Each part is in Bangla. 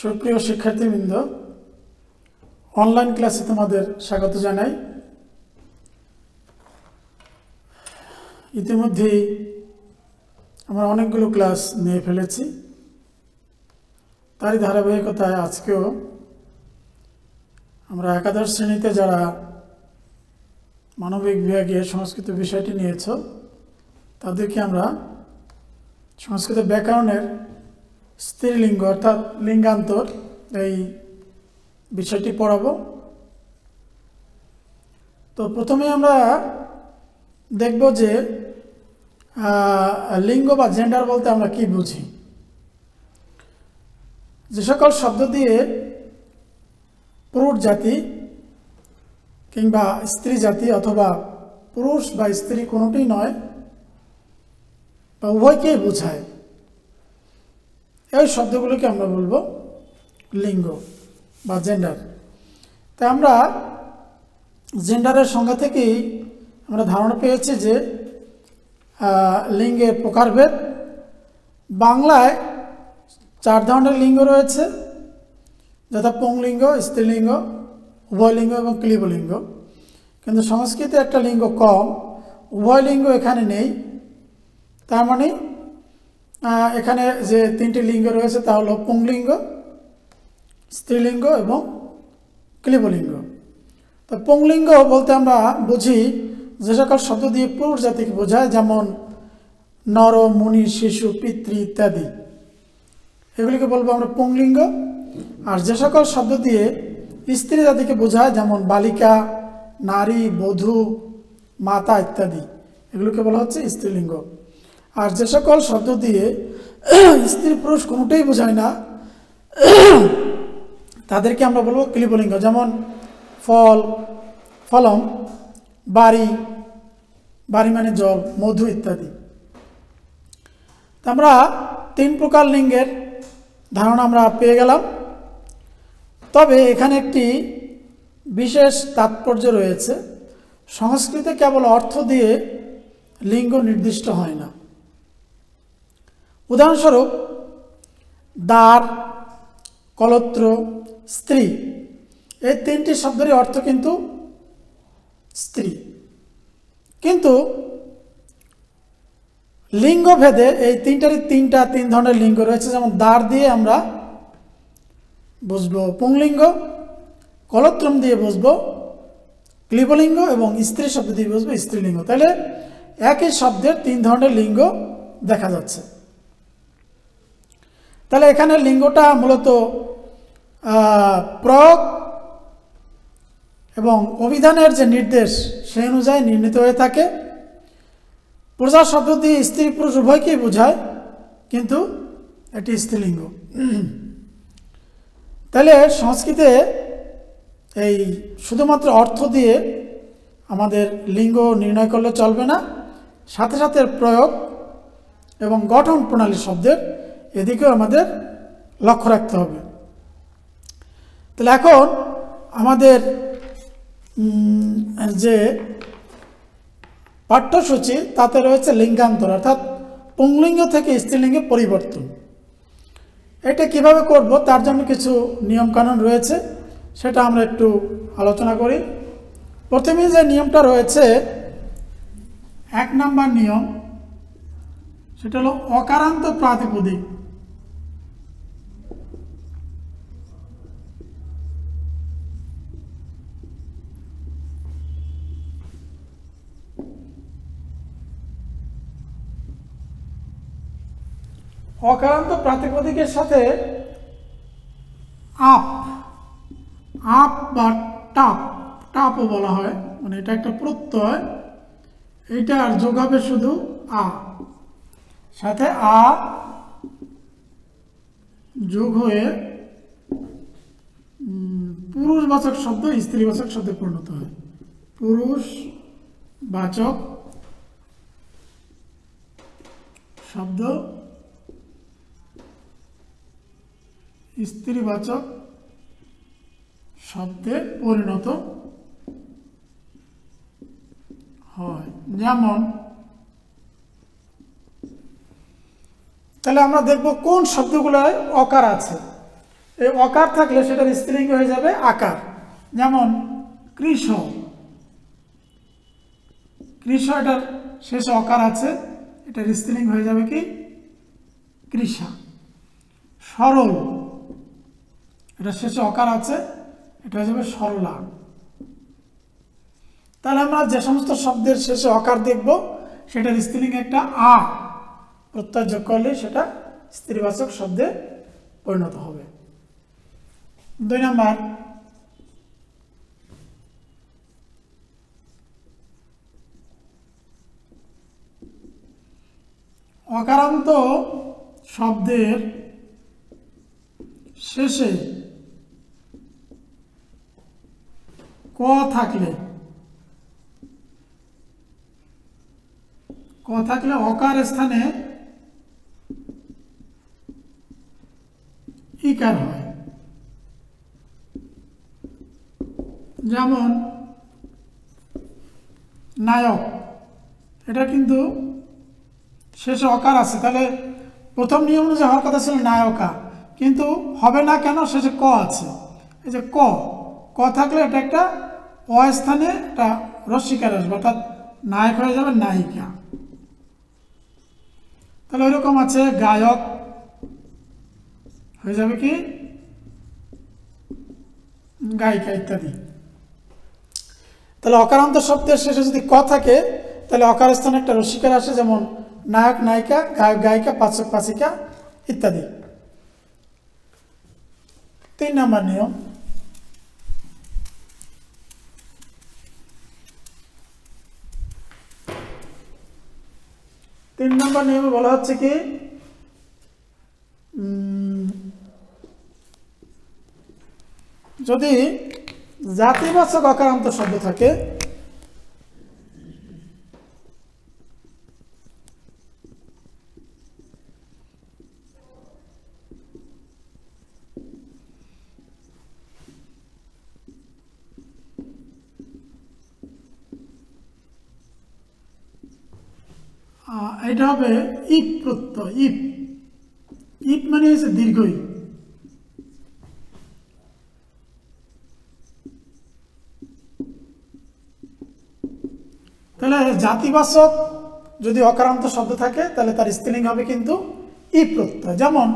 সুপ্রিয় শিক্ষার্থীবৃন্দ, অনলাইন ক্লাসে তোমাদের স্বাগত জানাই। ইতিমধ্যেই আমরা অনেকগুলো ক্লাস নিয়ে ফেলেছি। তারই ধারাবাহিকতায় আজকেও আমরা একাদশ শ্রেণীতে যারা মানবিক বিভাগে সংস্কৃত বিষয়টি নিয়েছ তাদেরকে আমরা সংস্কৃত ব্যাকরণের স্ত্রীলিঙ্গ অর্থাৎ লিঙ্গান্তর এই বিষয়টি পড়াবো। তো প্রথমে আমরা দেখব যে লিঙ্গ বা জেন্ডার বলতে আমরা কি বুঝি। যে সকল শব্দ দিয়ে পুরুষ জাতি কিংবা স্ত্রী জাতি অথবা পুরুষ বা স্ত্রী কোনোটি নয় বা উভয়কেই বোঝায়, এই শব্দগুলোকে আমরা বলবো লিঙ্গ বা জেন্ডার। তাই আমরা জেন্ডারের সংজ্ঞা থেকেই আমরা ধারণা পেয়েছি যে লিঙ্গের প্রকারভেদ। বাংলায় 4 ধরনের লিঙ্গ রয়েছে, যথা পুংলিঙ্গ, স্ত্রীলিঙ্গ, উভয়লিঙ্গ এবং ক্লীবলিঙ্গ। কিন্তু সংস্কৃতে একটা লিঙ্গ কম, উভয়লিঙ্গ এখানে নেই। তার মানে এখানে যে 3টি লিঙ্গ রয়েছে তা হলো পুংলিঙ্গ, স্ত্রীলিঙ্গ এবং ক্লীবলিঙ্গ। তো পুংলিঙ্গ বলতে আমরা বুঝি যে সকল শব্দ দিয়ে পুরুষ জাতিকে বোঝায়, যেমন নর, মুনি, শিশু, পিতৃ ইত্যাদি, এগুলিকে বলবো আমরা পুংলিঙ্গ। আর যে সকল শব্দ দিয়ে স্ত্রী জাতিকে বোঝায়, যেমন বালিকা, নারী, বধূ, মাতা ইত্যাদি, এগুলোকে বলা হচ্ছে স্ত্রীলিঙ্গ। আর যে সকল শব্দ দিয়ে স্ত্রী পুরুষ কোনোটাই বোঝায় না তাদেরকে আমরা বলবো ক্লীবলিঙ্গ, যেমন ফল, ফলম, বাড়ি, বাড়ি মানে জল, মধু ইত্যাদি। আমরা 3 প্রকার লিঙ্গের ধারণা আমরা পেয়ে গেলাম। তবে এখানে একটি বিশেষ তাৎপর্য রয়েছে। সংস্কৃতে কেবল অর্থ দিয়ে লিঙ্গ নির্দিষ্ট হয় না। উদাহরণস্বরূপ দ্বার, কলত্র, স্ত্রী, এই 3টি শব্দেরই অর্থ কিন্তু স্ত্রী। কিন্তু লিঙ্গ ভেদে এই 3 ধরনের লিঙ্গ রয়েছে। যেমন দ্বার দিয়ে আমরা বুঝবো পুংলিঙ্গ, কলত্রম দিয়ে বুঝবো ক্লীবলিঙ্গ এবং স্ত্রী শব্দ দিয়ে বুঝবো স্ত্রীলিঙ্গ। তাহলে একই শব্দের 3 ধরনের লিঙ্গ দেখা যাচ্ছে। তাহলে এখানে লিঙ্গটা মূলত প্রয়োগ এবং অভিধানের যে নির্দেশ সেই অনুযায়ী নির্ণীত হয়ে থাকে। প্রজা শব্দ দিয়ে স্ত্রী পুরুষ উভয়কেই বোঝায়, কিন্তু এটি স্ত্রীলিঙ্গ। তাহলে সংস্কৃতে এই শুধুমাত্র অর্থ দিয়ে আমাদের লিঙ্গ নির্ণয় করলে চলবে না, সাথে সাথে প্রয়োগ এবং গঠন প্রণালী শব্দের এদিকেও আমাদের লক্ষ্য রাখতে হবে। তাহলে এখন আমাদের যে পাঠ্যসূচি তাতে রয়েছে লিঙ্গান্তর, অর্থাৎ পুংলিঙ্গ থেকে স্ত্রীলিঙ্গে পরিবর্তন। এটা কিভাবে করব তার জন্য কিছু নিয়মকানুন রয়েছে, সেটা আমরা একটু আলোচনা করি। প্রথমে যে নিয়মটা রয়েছে, 1 নম্বর নিয়ম, সেটা হলো অকারান্ত প্রাতিপদিক। অকারান্ত প্রাতিপদিকের সাথে আপ আপ বা টাপ, টাপও বলা হয়, মানে এটা একটা প্রত্যয়, এটা আর যোগ হবে শুধু আ, সাথে আ যোগ হয়ে পুরুষবাচক শব্দ স্ত্রীবাচক শব্দে পরিণত হয়। পুরুষবাচক শব্দ স্ত্রীবাচক শব্দে পরিণত হয়। যেমন তাহলে আমরা দেখব কোন শব্দগুলোয় অকার আছে। এই অকার থাকলে সেটার স্ত্রীলিঙ্গ হয়ে যাবে আকার। যেমন কৃষ, কৃষ এটার শেষে অকার আছে, এটার স্ত্রীলিঙ্গ হয়ে যাবে কি কৃষা। সরল, এটা শেষে অকার আছে, এটা হয়ে যাবে সরলা। তাহলে আমরা যে সমস্ত শব্দের শেষে অকার দেখব সেটার স্ত্রীলিঙ্গ একটা আ প্রত্যয় যোগ করলে সেটা স্ত্রীবাচক শব্দে পরিণত হবে। 2 নাম্বার, অকারান্ত শব্দের শেষে ক থাকলে, ক থাকলে অকার স্থানে ইকার হয়। যেমন নায়ক, এটা কিন্তু শেষে অকার আছে, তাহলে প্রথম নিয়ম অনুযায়ী হওয়ার কথা ছিল নায়কা, কিন্তু হবে না কেন, শেষে ক আছে। এই যে ক, ক থাকলে এটা একটা অস্থানে একটা রস্বীকার আসবে, অর্থাৎ নায়ক হয়ে যাবে নায়িকা। তাহলে ওইরকম আছে গায়ক হয়ে যাবে কি গায়িকা ইত্যাদি। তাহলে অকারান্ত শব্দের শেষে যদি ক থাকে তাহলে অকার স্থানে একটা রস্বীকার আসে, যেমন নায়ক নায়িকা, গায়ক গায়িকা, পাচক পাচিকা ইত্যাদি। 3 নম্বর নিয়ম, নিয়মে বলা হচ্ছে কি যদি জাতিবাচক অকারান্ত শব্দ থাকে এটা হবে ইপ প্রত্যয়। ইপ, ইপ মানে হচ্ছে দীর্ঘই। তাহলে জাতিবাচক যদি অকারান্ত শব্দ থাকে তাহলে তার স্ত্রীলিঙ্গ হবে কিন্তু ইপ প্রত্যয়। যেমন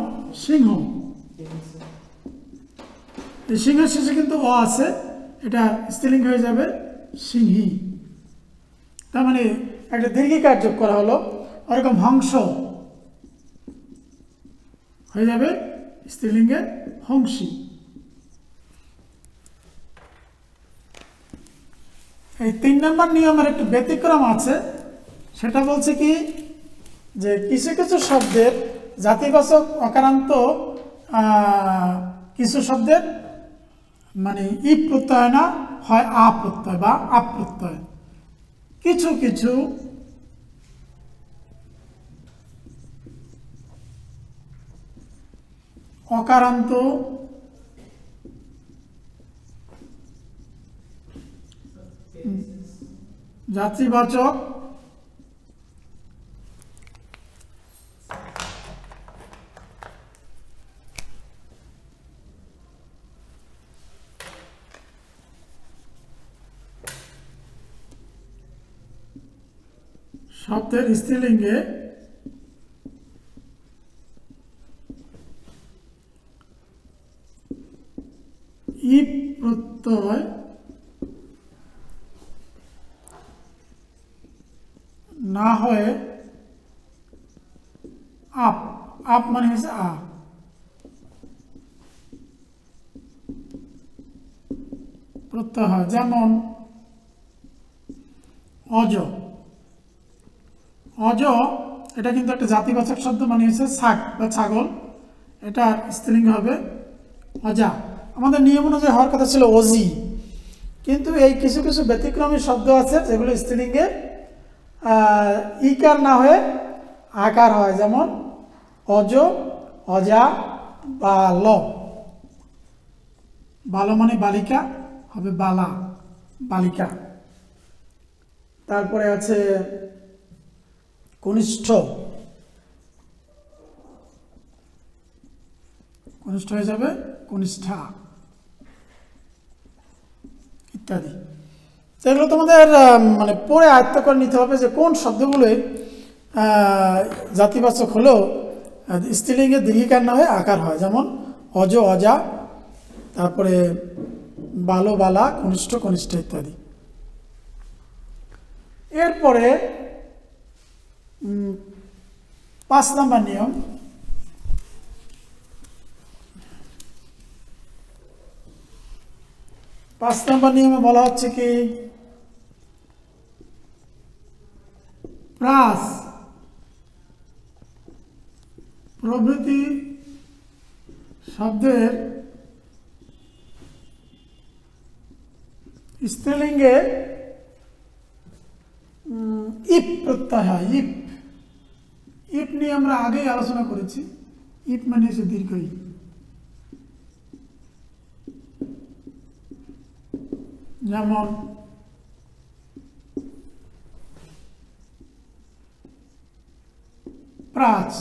সিংহ, এই সিংহের শেষে কিন্তু অ আছে, এটা স্ত্রীলিঙ্গ হয়ে যাবে সিংহী। তার মানে একটা দীর্ঘিকার যোগ করা হলো। ওরকম হংস হয়ে যাবে স্ত্রীলিঙ্গে হংসী। এই 3 নম্বর নিয়মের একটু ব্যতিক্রম আছে, সেটা বলছে কি যে কিছু কিছু শব্দের জাতিবাচক অকারান্ত কিছু শব্দের মানে ইপ প্রত্যয় না হয় আ প্রত্যয় বা আপ প্রত্যয়। কিছু কিছু অকারান্ত জাতিবাচক শব্দের স্ত্রীলিঙ্গে ইপ প্রত্যয় না হয়ে আপ, আপ মানে হচ্ছে আ প্রত্যয় হয়। যেমন অজ, অজ এটা কিন্তু একটা জাতিবাচক শব্দ, মানে হচ্ছে ছাগ বা ছাগল, এটা স্ত্রীলিঙ্গ হবে অজা। আমাদের নিয়ম অনুযায়ী হওয়ার কথা ছিল অজি, কিন্তু এই কিছু কিছু ব্যতিক্রমী শব্দ আছে যেগুলো স্ত্রীলিঙ্গে ইকার না হয়ে আকার হয়। যেমন অজ, অজা, বাল, বাল মানে বালিকা হবে বালা, বালিকা। তারপরে আছে কনিষ্ঠ, কনিষ্ঠ হয়ে যাবে কনিষ্ঠা ইত্যাদি। এগুলো তোমাদের মানে পড়ে আয়ত্ত করে নিতে হবে যে কোন শব্দগুলোই জাতিবাচক হলেও স্ত্রীলিঙ্গে দীর্ঘিকার না হয়ে আকার হয়, যেমন অজ অজা, তারপরে বালো বালা, কনিষ্ঠ কনিষ্ঠ ইত্যাদি। এরপরে 5 নম্বর নিয়ম, নিয়মে বলা হচ্ছে কি প্রাস প্রভৃতি শব্দের স্ত্রীলিঙ্গে ইপ প্রত্যয় হয়। ইপ ইপ নিয়ে আমরা আগেই আলোচনা করেছি। ইপ মানে হচ্ছে দীর্ঘ ই। যেমন প্রাচ,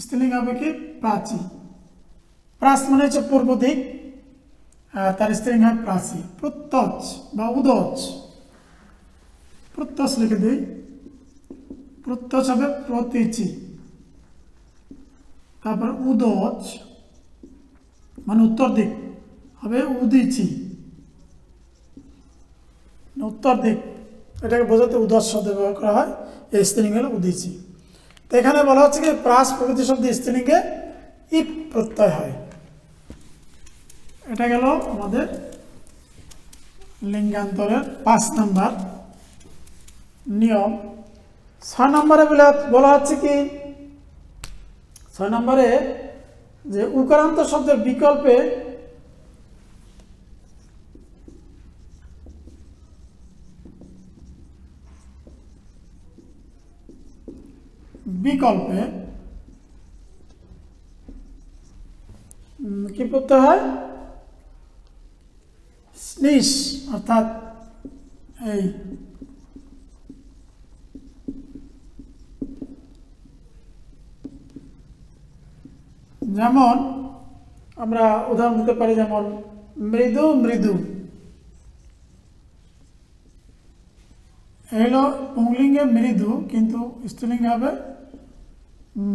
স্ত্রীলিঙ্গ হবে কি প্রাচী। প্রাচ মানে হচ্ছে পূর্ব দিক, তার স্ত্রীলিঙ্গ হয় প্রাচী। প্রত্যচ বা উদচ, প্রত্যচ লিখে দিই, প্রত্যচ হবে প্রতীচী। তারপর উদচ মানে উত্তর দিক হবে উদীচী, উত্তর দিক, এটাকে বোঝাতে উদচ শব্দ ব্যবহার করা হয়। এই স্ত্রীলিঙ্গ হলো উদীচী। তো এখানে বলা হচ্ছে কি প্রাস প্রভৃতি শব্দ স্ত্রীলিঙ্গে ইপ প্রত্যয় হয়। এটা গেল আমাদের লিঙ্গান্তরের 5 নম্বর নিয়ম। 6 নম্বরে বলা হচ্ছে কি 6 নম্বরে যে উকারান্ত শব্দের বিকল্পে কি করতে হয়, স্নিস, অর্থাৎ এই যেমন আমরা উদাহরণ দিতে পারি, যেমন মৃদু মৃদু, হলো পুংলিঙ্গে মৃদু কিন্তু স্ত্রীলিঙ্গে হবে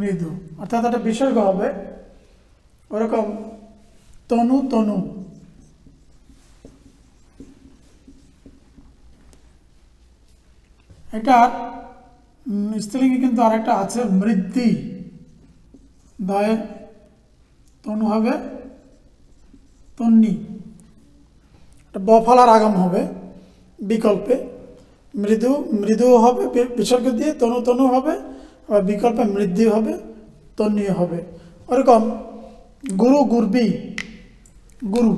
মৃদু, অর্থাৎ একটা বিসর্গ হবে। ওরকম তনু তনু, এটা স্ত্রীলিঙ্গে কিন্তু আরেকটা আছে মৃদ্ধি, দয়ে তনু হবে তন্নি, বফলার আগম হবে বিকল্পে। মৃদু মৃদু হবে বিসর্গ দিয়ে, তনু তনু হবে, আবার বিকল্পে মৃদ্ধি হবে, তন্নি হবে। ওরকম গুরু গুরবি, গুরু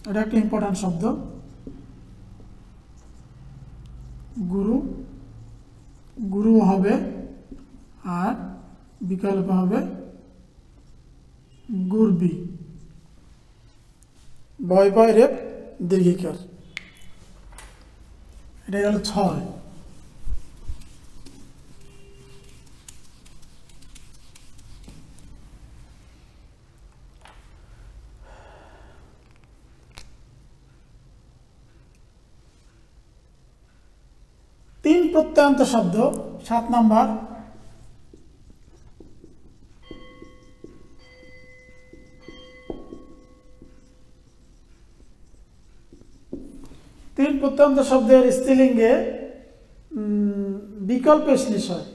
এটা একটা ইম্পর্টেন্ট শব্দ। গুরু গুরু হবে আর বিকল্প হবে গুরবি, বয় বয় রেপ দীর্ঘিকার। এটা গেল 6। 3 প্রত্যয়ান্ত শব্দ 7 নম্বর। তিন প্রত্যয়ান্ত শব্দের স্ত্রীলিঙ্গে বিকল্প শ্লেষ হয়।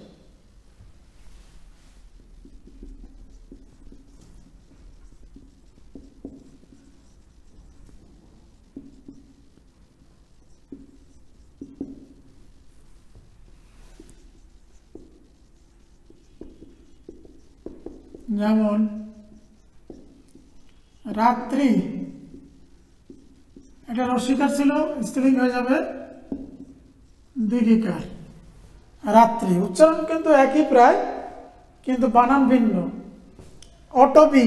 যেমন রাত্রি, এটা রস্বীকার ছিল, স্ত্রীলিঙ্গ হয়ে যাবে দীর্ঘিকার। রাত্রি উচ্চারণ কিন্তু একই প্রায়, কিন্তু বানান ভিন্ন। অটবি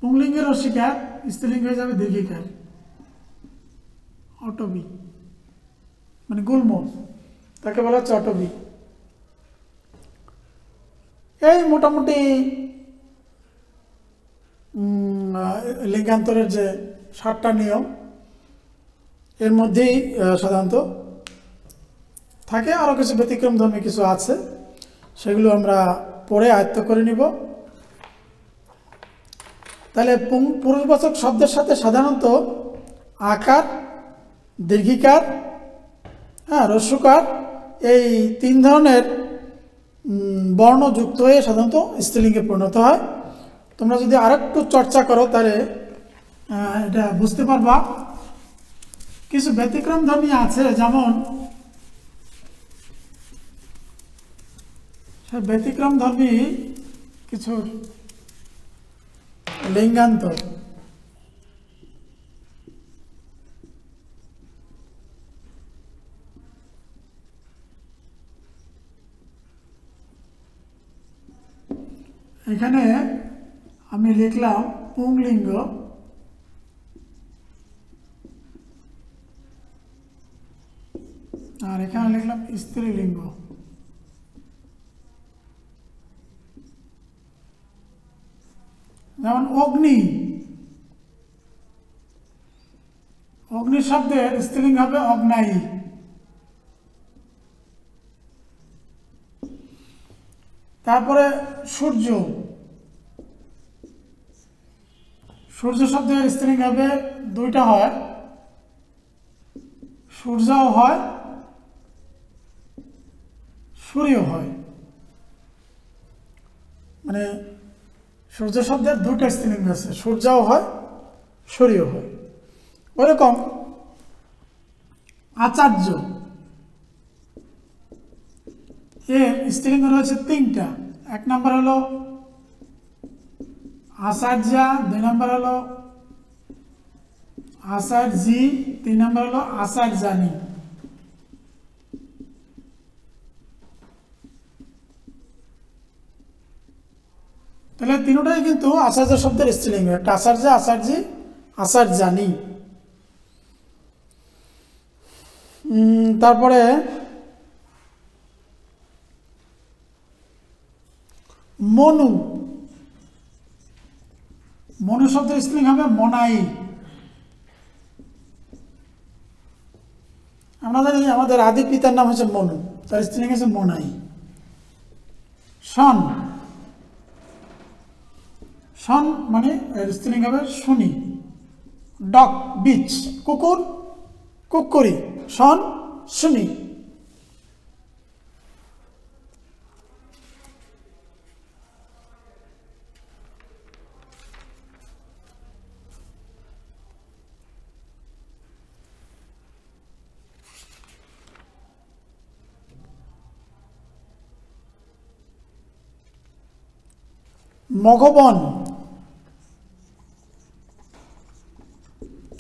পুংলিঙ্গের রস্বীকার, স্ত্রীলিঙ্গ হয়ে যাবে দীর্ঘিকার, অটবি মানে গুল্ম, তাকে বলা হচ্ছে অটবি। এই মোটামুটি লিঙ্গান্তরের যে 7টা নিয়ম এর মধ্যেই সাধারণত থাকে। আরও কিছু ব্যতিক্রমধর্মী কিছু আছে, সেগুলো আমরা পরে আয়ত্ত করে নিব। তাহলে পুরুষবাচক শব্দের সাথে সাধারণত আকার, দীর্ঘিকার, হ্রস্বকার এই 3 ধরনের বর্ণ যুক্ত হয়ে সাধারণত স্ত্রীলিঙ্গে পরিণত হয়। তোমরা যদি আরেকটু চর্চা করো তাহলে এটা বুঝতে পারবা। কিছু ব্যতিক্রমধর্মী আছে, যেমন ব্যতিক্রমধর্মী কিছু লিঙ্গান্তর। এখানে আমি লিখলাম পুংলিঙ্গ, আর এখানে লিখলাম স্ত্রীলিঙ্গ। যেমন অগ্নি, অগ্নি শব্দের স্ত্রীলিঙ্গ হবে অগ্নায়ী। তারপরে সূর্য, সূর্য শব্দের স্ত্রীলিঙ্গ হবে 2টা হয়, সূর্যও হয়, সূর্য হয়। মানে সূর্য শব্দের 2টা স্ত্রীলিঙ্গ আছে, সূর্যও হয়, সূর্য হয়। ওরকম আচার্য, এর স্ত্রীলিঙ্গ রয়েছে 3টা। 1 নম্বর হলো আচার্যা, 2 নম্বর হলো আচার্যি, 3 নম্বর হলো আচার্যানি। তাহলে 3টাই কিন্তু আচার্য শব্দের স্ত্রীলিঙ্গ, একটা আচার্য, আচার্যি, আচার্যানি। তারপরে মনু, মনু শব্দের স্ত্রীলিঙ্গ হবে মনাই। আমরা জানি আমাদের আদি পিতার নাম হচ্ছে মনু, তার স্ত্রীলিঙ্গ হচ্ছে মনাই। শন, শন মানে এর স্ত্রীলিঙ্গ হবে শুনি। ডগ, বিচ, কুকুর, কুকুরি, শন, শুনি। মঘবন,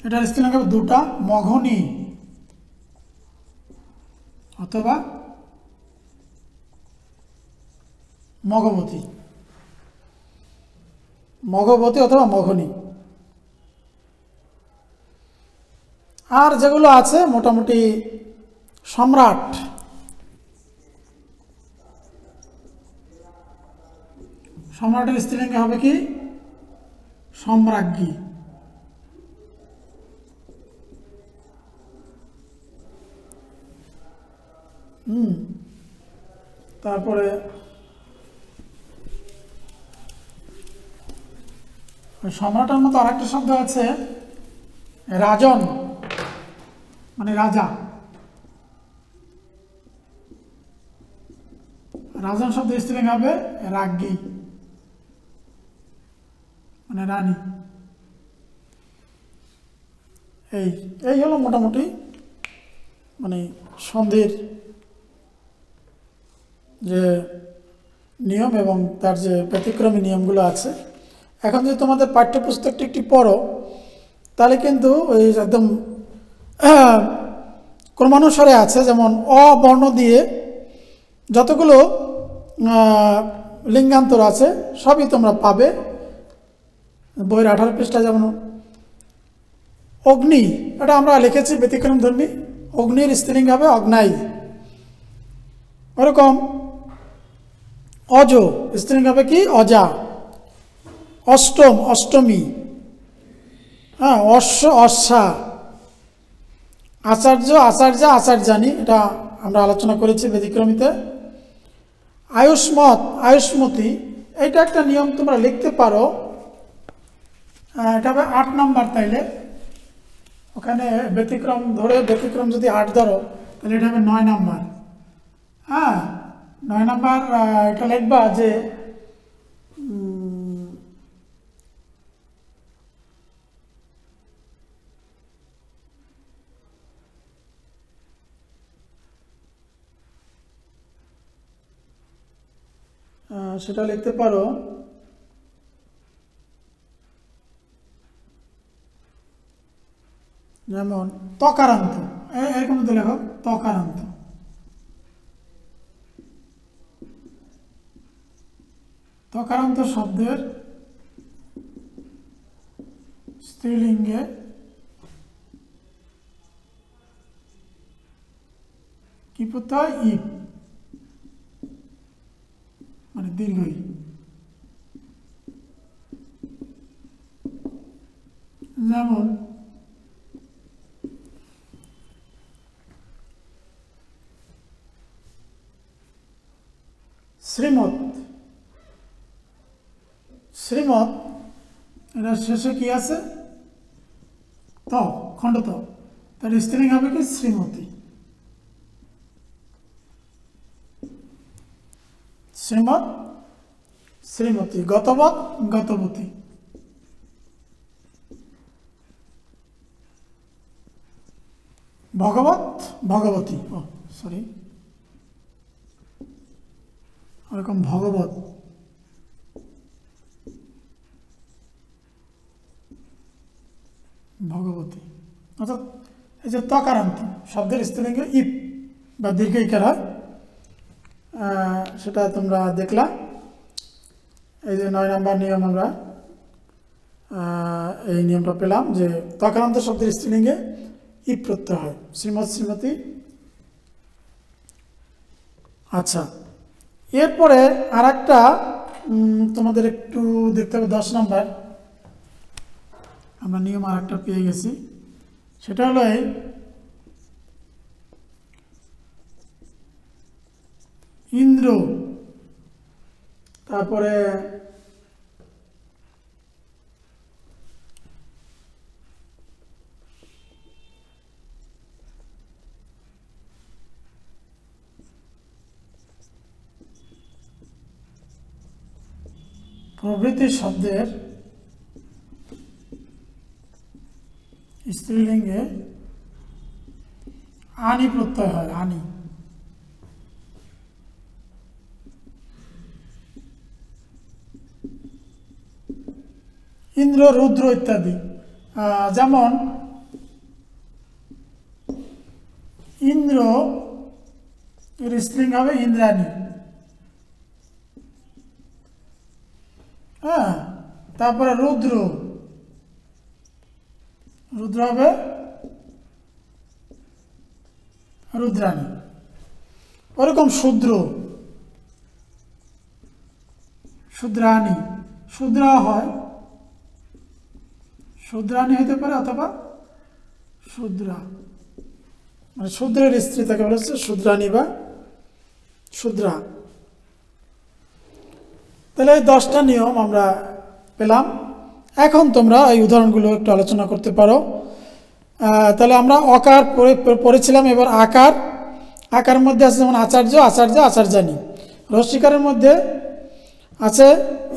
এটার স্ত্রীলিঙ্গ হবে 2টা, মঘনী অথবা মঘবতী, মঘবতী অথবা মঘনী। আর যেগুলো আছে মোটামুটি সম্রাট, সম্রাটের স্ত্রীলিঙ্গ হবে কি সম্রাজ্ঞী। তারপরে সম্রাটের মতো আরেকটা শব্দ আছে রাজন, মানে রাজা। রাজন শব্দের স্ত্রীলিঙ্গ হবে রাজ্ঞী, মানে রানী। এই হলো মোটামুটি মানে সন্ধির যে নিয়ম এবং তার যে ব্যতিক্রমী নিয়মগুলো আছে। এখন যদি তোমাদের পাঠ্যপুস্তকটি একটি পড়ো তাহলে কিন্তু ওই একদম ক্রমানুসারে আছে। যেমন অ বর্ণ দিয়ে যতগুলো লিঙ্গান্তর আছে সবই তোমরা পাবে বইয়ের 18 পৃষ্ঠায়। যেমন অগ্নি, এটা আমরা লিখেছি ব্যতিক্রমধর্মী, অগ্নির স্ত্রীলিঙ্গ হবে অগ্নায়ী। ওরকম অজ স্ত্রীলিঙ্গ হবে কি অজা। অষ্টম অষ্টমী, হ্যাঁ অশ্ব অশ্বা। আচার্য আচার্যা আচার্যানি, এটা আমরা আলোচনা করেছি ব্যতিক্রমীতে। আয়ুষ্মত আয়ুষ্মতী, এটা একটা নিয়ম তোমরা লিখতে পারো, এটা হবে 8 নম্বর। তাইলে ওখানে ব্যতিক্রম ধরে, ব্যতিক্রম যদি 8 ধরো তাহলে এটা হবে 9 নম্বর। হ্যাঁ 9 নম্বর এটা লিখবা যে সেটা লিখতে পারো যেমন তকারান্ত, এরকম তো লেখো তকারান্ত। তকারান্ত শব্দের স্ত্রীলিঙ্গে কি পড়তে হয়? ইপ, মানে দীর্ঘ ই। যেমন শ্রীমৎ, শ্রীমৎ এটা শেষে কি আছে? ত, খণ্ড ত, তার স্ত্রীলিঙ্গ হবে কি? শ্রীমতী। শ্রীমৎ শ্রীমতী। গতবৎ গতবতী। ভগবৎ ভগবতী, ও সরি, ওরকম ভগবৎ। ভগবতী। অর্থাৎ এই যে তকারান্ত শব্দের স্ত্রীলিঙ্গে ইপ বা দীর্ঘ ইকার হয়, সেটা তোমরা দেখলা। এই যে 9 নম্বর নিয়ম আমরা এই নিয়মটা পেলাম যে তকারান্ত শব্দের স্ত্রীলিঙ্গে ইপ প্রত্যয় হয়। শ্রীমৎ শ্রীমতী। আচ্ছা, এরপরে আর একটা তোমাদের একটু দেখতে হবে 10 নম্বর। আমরা নিয়ম আর একটা পেয়ে গেছি, সেটা হলো এই ইন্দ্র, তারপরে প্রভৃতি শব্দের স্ত্রীলিঙ্গে আনি প্রত্যয় হয়। আনি। ইন্দ্র রুদ্র ইত্যাদি। যেমন ইন্দ্র এর স্ত্রীলিঙ্গ হবে ইন্দ্রাণী। হ্যাঁ, তারপরে রুদ্র, রুদ্র হবে রুদ্রাণী। ওরকম শূদ্র, শূদ্রাণী। শূদ্রা হয়, শূদ্রাণী হতে পারে অথবা শূদ্রা, মানে শূদ্রের স্ত্রী তাকে বলা হচ্ছে শূদ্রাণী বা শূদ্রা। তাহলে এই 10টা নিয়ম আমরা পেলাম। এখন তোমরা এই উদাহরণগুলো একটু আলোচনা করতে পারো। তাহলে আমরা অকার পড়েছিলাম, এবার আকার। আকার মধ্যে আছে যেমন আচার্য আচার্যা আচার্যানী। রস্বীকারের মধ্যে আছে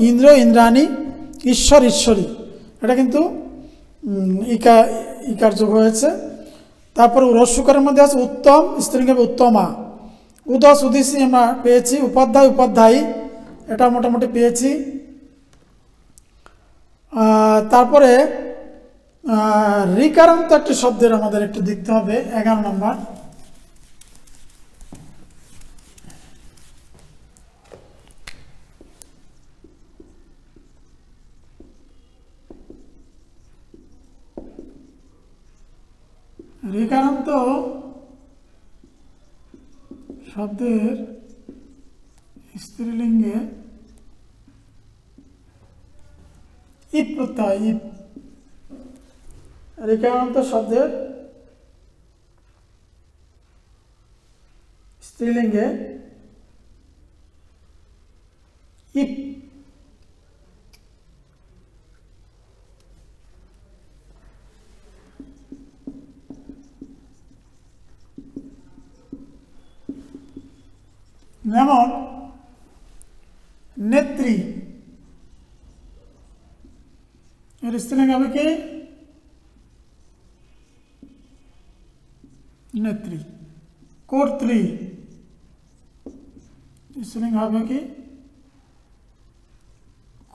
ইন্দ্র ইন্দ্রাণী, ঈশ্বর ঈশ্বরী। এটা কিন্তু ইকার যোগ হয়েছে। তারপর রস্যকারের মধ্যে আছে উত্তম, স্ত্রীলিঙ্গ হবে উত্তমা। উদস উদিসী আমরা পেয়েছি। উপাধ্যায় উপাধ্যায়ী, এটা মোটামুটি পেয়েছি। তারপরে রিকারান্ত একটি শব্দের আমাদের একটু দেখতে হবে 11 নম্বর। রিকারান্ত শব্দের স্ত্রীলিঙ্গে ইপ প্রত্যয় ইপ রেখান্ত শব্দের স্ত্রীলিঙ্গে ইপ যেমন নেত্রী এর স্ত্রীলিঙ্গ হবে কি নেত্রী কর্ত্রী স্ত্রীলিঙ্গ হবে কি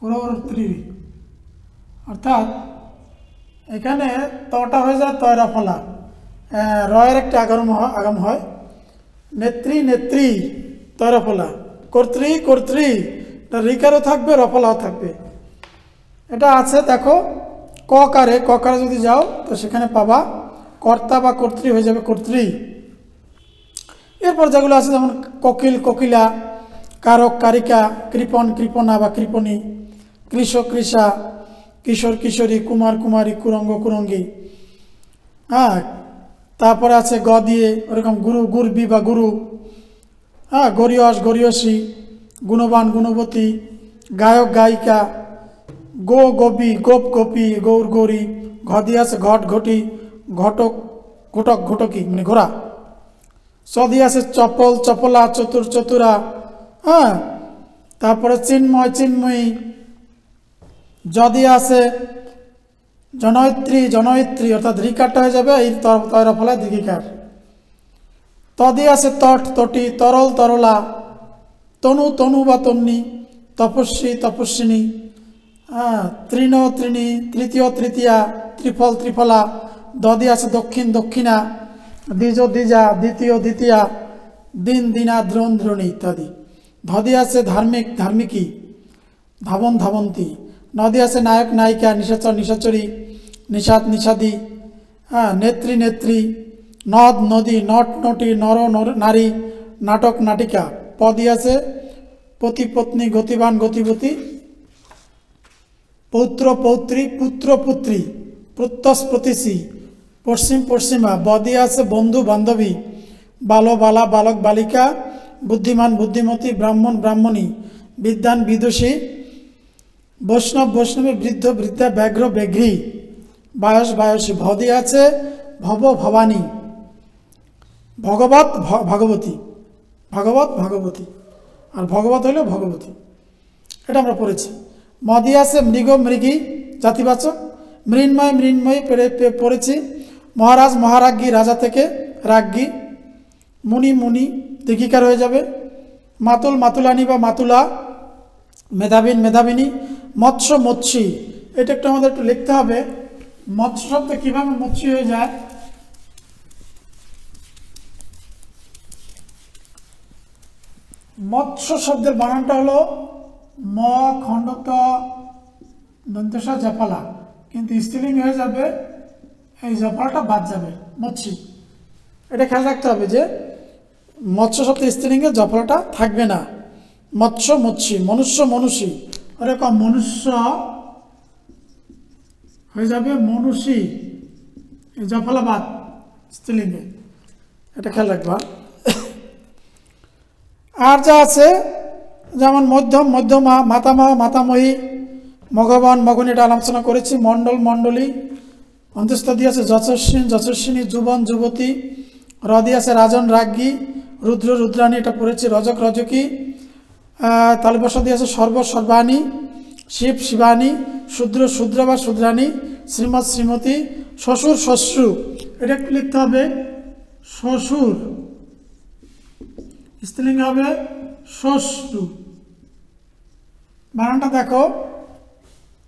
কর্ত্রী অর্থাৎ এখানে তটা হয়ে যায় তয়রা ফলা রয়ের একটা আগাম হয় নেত্রী নেত্রী তয়রা ফলা কর্ত্রী কর্ত্রী রিকারও থাকবে রফলাও থাকবে এটা আছে দেখো ককারে যদি যাও তো সেখানে পাবা কর্তা বা কর্ত্রী হয়ে যাবে কর্ত্রী এরপর যেগুলো আছে যেমন কোকিল কোকিলা কারক কারিকা কৃপণ কৃপণা বা কৃপণী কৃষক কৃষা কিশোর কিশোরী কুমার কুমারী কুরঙ্গ কুরঙ্গী হ্যাঁ তারপরে আছে গ দিয়ে ওরকম গুরু গুরবি বা গুরু হ্যাঁ গরিয়স গরিয়সী গুণবান গুণবতী গায়ক গায়িকা গো গোপী গোপ গোপী গৌর গৌরী ঘ দিয়ে আছে ঘট ঘটি ঘটক ঘটক ঘটকি মানে ঘোড়া চ দিয়ে আছে চপল চপলা চতুর চতুরা হ্যাঁ তারপরে চিন্ময় চিন্ময়ী জ দিয়ে আছে জনয়িত্রী জনয়িত্রী অর্থাৎ রিকারটা হয়ে যাবে এই তয়রা ফলায় দীর্ঘিকার ত দিয়ে আছে তট তটি তরল তরলা তনু তনু বা তন্নি তপস্বী তপস্বিনী হ্যাঁ তৃণ তৃণী তৃতীয় তৃতীয়া ত্রিফল ত্রিফলা দ দিয়ে আছে দক্ষিণ দক্ষিণা দ্বিজ দ্বিজা দ্বিতীয় দ্বিতীয়া দিন দিনা দ্রোণ দ্রোণী ইত্যাদি ধ দিয়ে আছে ধার্মিক ধার্মিকী ধাবন ধাবন্তী ন দিয়ে আছে নায়ক নায়িকা নিশাচর নিশাচরী নিষাদ নিষাদী হ্যাঁ নেত্রী নেত্রী নদ নদী নট নটি নর নারী নাটক নাটিকা প দিয়ে আছে পতি পত্নী গতিবান গতিবতী পৌত্র পৌত্রী পুত্র পুত্রী প্রত্যস প্রতিশী পশ্চিম পশ্চিমা ব দিয়ে আছে বন্ধু বান্ধবী বালো বালা বালক বালিকা বুদ্ধিমান বুদ্ধিমতী ব্রাহ্মণ ব্রাহ্মণী বিদ্বান বিদুষী বৈষ্ণব বৈষ্ণবী বৃদ্ধ বৃদ্ধা ব্যাঘ্র ব্যাঘ্রী বায়স বায়সী ভ দিয়ে আছে ভব ভবানী ভগবত ভগবতী ভাগবত ভাগবতী আর ভগবত হলো ভগবতী এটা আমরা পড়েছি ম দিয়ে আছে মৃগ মৃগী জাতিবাচক মৃন্ময় মৃন্ময়ী পড়েছি মহারাজ মহারাজ্ঞী রাজা থেকে রাজ্ঞী মুনি মুনি দীর্ঘিকার হয়ে যাবে মাতুল মাতুলানি বা মাতুলা মেধাবীন মেধাবিনী মৎস্য মৎস্যী এটা একটু আমাদের একটু লিখতে হবে মৎস্য শব্দ কীভাবে মৎস্যী হয়ে যায় মৎস্য শব্দের বানানটা হলো ম খণ্ডত দন্তসা জফলা কিন্তু স্ত্রীলিঙ্গ হয়ে যাবে এই জফলাটা বাদ যাবে মৎস্যী এটা খেয়াল রাখতে হবে যে মৎস্য শব্দের স্ত্রীলিঙ্গে জফলাটা থাকবে না মৎস্য মৎস্যী মনুষ্য মনুষ্যী ওরকম মনুষ্য হয়ে যাবে মনুষ্যী এই জফলা বাদ স্ত্রীলিঙ্গে এটা খেয়াল রাখবা আর যা আছে যেমন মধ্যম মধ্যমা মাতামহ মাতামহী মঘবান মগন এটা আলোচনা করেছি মণ্ডল মণ্ডলী অন্তস্থ দিয়ে আছে যশস্বিনী যশস্বিনী যুবন যুবতী র দিয়ে আছে রাজন রাজ্ঞী রুদ্র রুদ্রাণী এটা পড়েছি রজক রজকী তালবসা দিয়ে আছে সর্ব সর্বাণী শিব শিবানী শূদ্র শূদ্র বা শূদ্রাণী শ্রীমৎ শ্রীমতী শ্বশুর শ্বশ্রু এটা একটু লিখতে হবে শ্বশুর স্ত্রীলিঙ্গ হবে শ্বশ্রু বানানটা দেখো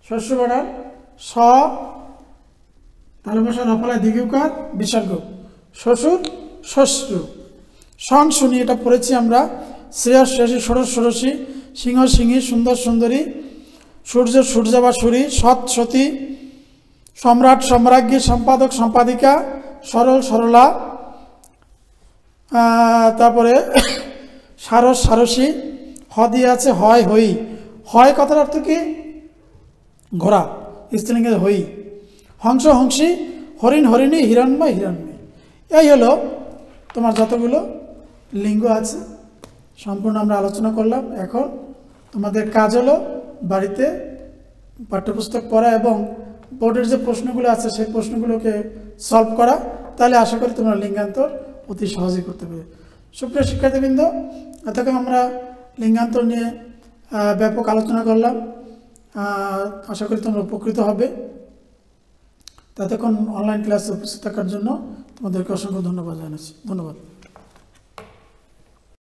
শ্বশ্রু বানান স তালবসা রফলায় দীর্ঘকার বিসর্গ শ্বশুর শ্বশ্রু সন শুনি এটা পড়েছি আমরা শ্রেয়স শ্রেয়সী ষোড়শ ষোড়শী সিংহ সিংহী সুন্দর সুন্দরী সূর্য সূর্য বা সুরী সৎ সতী সম্রাট সম্রাজ্ঞী সম্পাদক সম্পাদিকা সরল সরলা তারপরে সারস সারসী হ দিয়ে আছে হয় হই। হয় কথার অর্থ কি? ঘোড়া, স্ত্রীলিঙ্গে হই। হংস হংসী, হরিণ হরিণী, হিরণ্ময় হিরণ্ময়ী। এই হলো তোমার যতগুলো লিঙ্গ আছে সম্পূর্ণ আমরা আলোচনা করলাম। এখন তোমাদের কাজ হলো বাড়িতে পাঠ্যপুস্তক পড়া এবং বোর্ডের যে প্রশ্নগুলো আছে সেই প্রশ্নগুলোকে সলভ করা। তাহলে আশা করি তোমরা লিঙ্গান্তর অতি সহজেই করতে পারবে। সুপ্রিয় শিক্ষার্থীবৃন্দ, এতক্ষণ আমরা লিঙ্গান্তর নিয়ে ব্যাপক আলোচনা করলাম। আশা করি তোমরা উপকৃত হবে। ততক্ষণ অনলাইন ক্লাসে উপস্থিত থাকার জন্য তোমাদেরকে অসংখ্য ধন্যবাদ জানাচ্ছি। ধন্যবাদ।